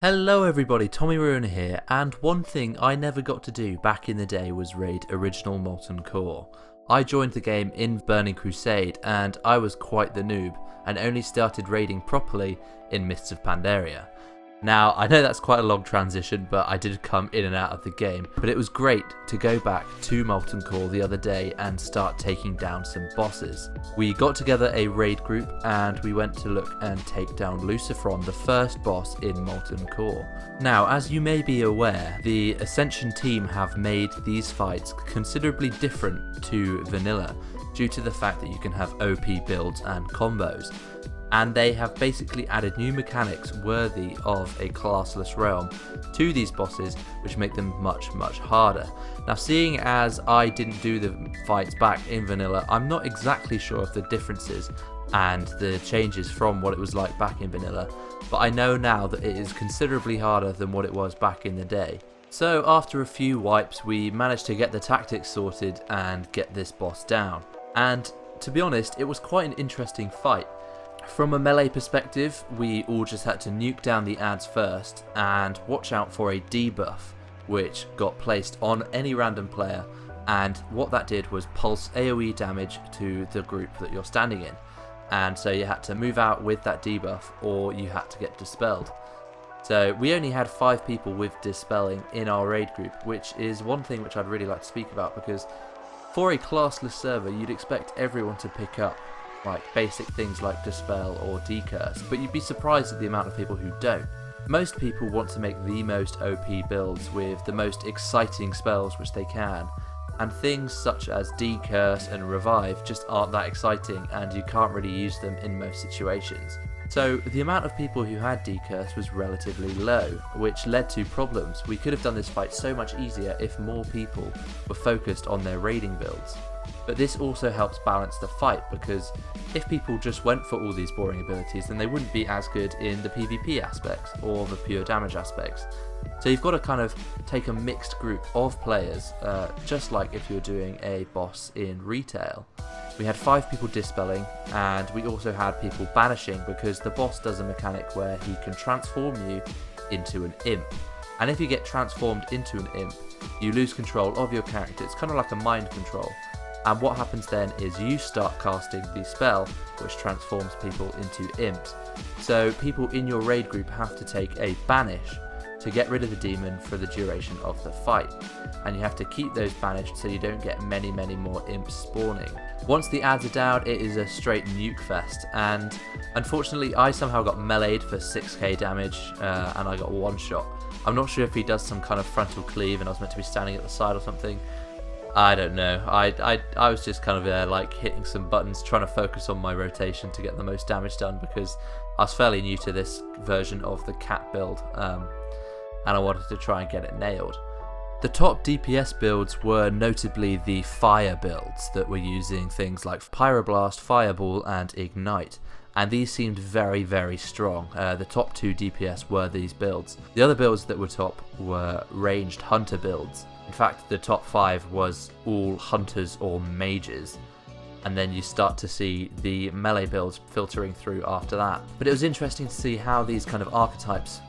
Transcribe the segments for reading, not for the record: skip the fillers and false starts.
Hello everybody, Tommyruin here, and one thing I never got to do back in the day was raid original Molten Core. I joined the game in Burning Crusade and I was quite the noob and only started raiding properly in Mists of Pandaria. Now I know that's quite a long transition, but I did come in and out of the game, but it was great to go back to Molten Core the other day and start taking down some bosses. We got together a raid group and we went to look and take down Lucifron, the first boss in Molten Core. Now, as you may be aware, the Ascension team have made these fights considerably different to vanilla due to the fact that you can have OP builds and combos. And they have basically added new mechanics worthy of a classless realm to these bosses, which make them much harder. Now, seeing as I didn't do the fights back in vanilla, I'm not exactly sure of the differences and the changes from what it was like back in vanilla, but I know now that it is considerably harder than what it was back in the day. So after a few wipes, we managed to get the tactics sorted and get this boss down. And to be honest, it was quite an interesting fight. From a melee perspective, we all just had to nuke down the ads first and watch out for a debuff which got placed on any random player, and what that did was pulse AoE damage to the group that you're standing in, and so you had to move out with that debuff or you had to get dispelled. So we only had 5 people with dispelling in our raid group, which is one thing which I'd really like to speak about, because for a classless server you'd expect everyone to pick up like basic things like Dispel or Decurse, but you'd be surprised at the amount of people who don't. Most people want to make the most OP builds with the most exciting spells which they can, and things such as Decurse and Revive just aren't that exciting and you can't really use them in most situations. So the amount of people who had Decurse was relatively low, which led to problems. We could have done this fight so much easier if more people were focused on their raiding builds. But this also helps balance the fight, because if people just went for all these boring abilities, then they wouldn't be as good in the PvP aspects or the pure damage aspects. So you've got to kind of take a mixed group of players, just like if you're doing a boss in retail. We had 5 people dispelling, and we also had people banishing, because the boss does a mechanic where he can transform you into an imp. And if you get transformed into an imp, you lose control of your character. It's kind of like a mind control. And what happens then is you start casting the spell which transforms people into imps. So people in your raid group have to take a banish to get rid of the demon for the duration of the fight. And you have to keep those banished so you don't get many more imps spawning. Once the ads are down, it is a straight nuke fest, and unfortunately I somehow got meleeed for 6k damage and I got one shot. I'm not sure if he does some kind of frontal cleave and I was meant to be standing at the side or something. I don't know. I was just kind of like hitting some buttons, trying to focus on my rotation to get the most damage done, because I was fairly new to this version of the cat build, and I wanted to try and get it nailed. The top DPS builds were notably the fire builds that were using things like Pyroblast, Fireball and Ignite, and these seemed very strong. The top 2 DPS were these builds. The other builds that were top were ranged hunter builds. In fact, the top 5 was all hunters or mages, and then you start to see the melee builds filtering through after that. But it was interesting to see how these kind of archetypes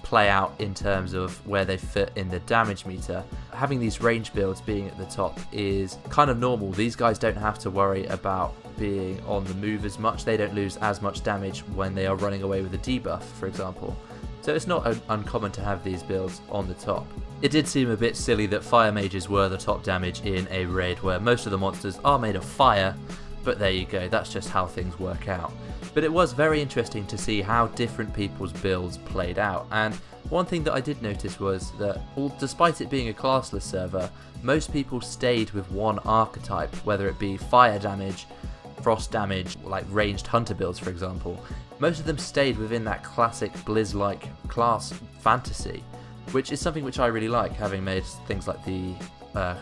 play out in terms of where they fit in the damage meter. Having these range builds being at the top is kind of normal. These guys don't have to worry about being on the move as much. They don't lose as much damage when they are running away with a debuff, for example. So it's not uncommon to have these builds on the top. It did seem a bit silly that fire mages were the top damage in a raid where most of the monsters are made of fire, but there you go, that's just how things work out. But it was very interesting to see how different people's builds played out, and one thing that I did notice was that, despite it being a classless server, most people stayed with one archetype, whether it be fire damage, frost damage, like ranged hunter builds for example. Most of them stayed within that classic Blizz-like class fantasy, which is something which I really like, having made things like the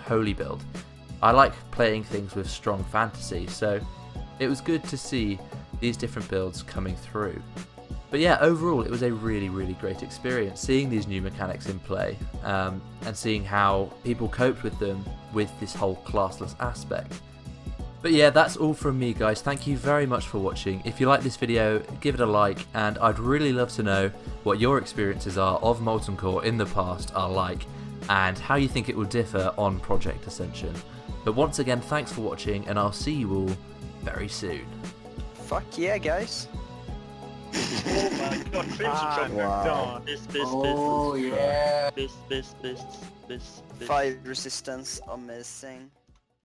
Holy build. I like playing things with strong fantasy, so it was good to see these different builds coming through. But yeah, overall it was a really great experience seeing these new mechanics in play, and seeing how people coped with them with this whole classless aspect. But yeah, that's all from me, guys. Thank you very much for watching. If you like this video, give it a like, and I'd really love to know what your experiences are of Molten Core in the past are like, and how you think it will differ on Project Ascension. But once again, thanks for watching, and I'll see you all very soon. Fuck yeah, guys. Oh my god, finish Wow. Oh yeah. 5 resistance, amazing.